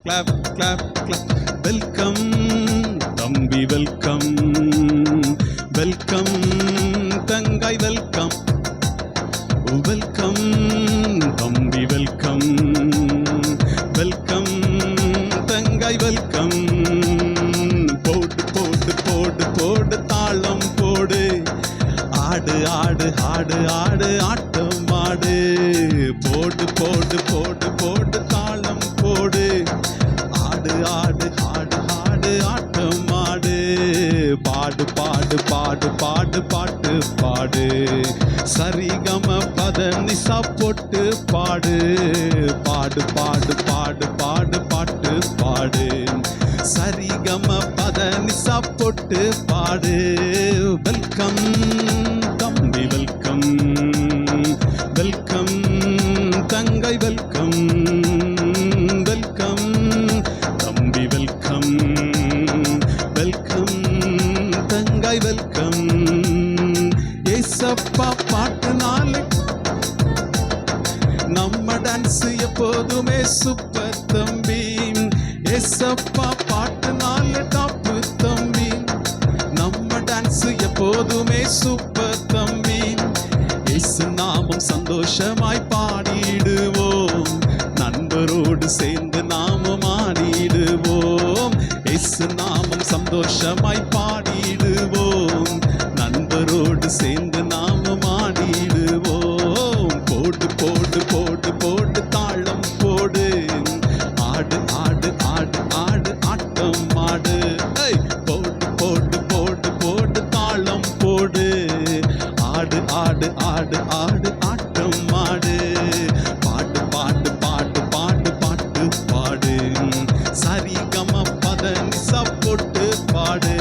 Clap clap clap. Welcome தம்பி, welcome welcome தங்காய், welcome welcome தம்பி, வெல்கம் வெல்கம் தங்காய், வெல்கம். போடு போடு போடு போடு தாளம் போடு, ஆடு ஆடு ஆடு ஆடு ஆட்டம் ஆடு. போடு போடு போடு போடு தாளம் போடு, ஆடு ஆடு ஆடு ஆடு ஆட்டம் ஆடு. பாடு பாடு பாடு பாடு பாட்டு பாடு, சரிகம பத நிசா போட்டு பாடு. பாடு பாடு பாடு பாடு பாட்டு பாடு, சரிகம பத நிசா போட்டு பாடு. வெல்கம் தம்பி, வெல்கம் வெல்கம் தங்கை, வெல்கம் வெல்கம் தம்பி, வெல்கம் வெல்கம் தங்கை, வெல்கம். ஏசப்பா பாட்டுனாலே நம்ம டான்ஸ் எப்போதுமே சூப்பர் தம்பி. ஏசப்பா பாட்டுனாலே டாப்பு தம்பி, நம்ம டான்ஸ் எப்போதுமே சூப்பர் தம்பி. இயேசு நாமம் சந்தோஷமாய் பாடிடுவோம், நண்பரோடு சேர்ந்து நாமும் ஆடிடுவோம். இயேசு நாமம் சந்தோஷமாய் பாடிடுவோம், நண்பரோடு சேர்ந்து நாமும் ஆடிடுவோம். போடு போடு போடு போடு தாளம் போடு, ஆடு ஆடு ஆடு ஆடு ஆட்டம் ஆடு. போடு போடு போடு போடு தாளம் போடு, ஆடு ஆடு ஆடு ஆடு ஆட்டம் ஆடு. பாடு பாடு பாடு பாடு பாட்டு பாடு, சரிகம பத நிசா போட்டு பாடு.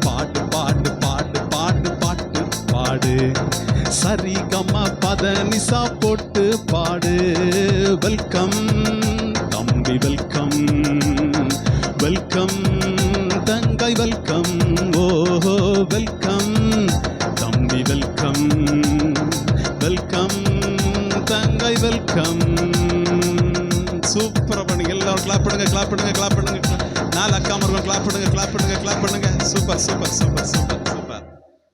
பாடு பாடு பாடு பாடு பாட்டு பாடு, சரிகம பத நிசா போட்டு பாடு. வெல்கம் தம்பி, வெல்கம் வெல்கம் தங்கை, வெல்கம். ஓஹோ வெல்கம் தம்பி, வெல்கம் வெல்கம் தங்கை, வெல்கம். சூப்பரா பண்ணுங்க எல்லாரும். கிளாப் பண்ணுங்க கிளாப் பண்ணுங்க கிளாப் பண்ணுங்க. 4 அக்கா மருமகள் கிளாப் பண்ணுங்க கிளாப் பண்ணுங்க கிளாப் பண்ணுங்க. Super super super super.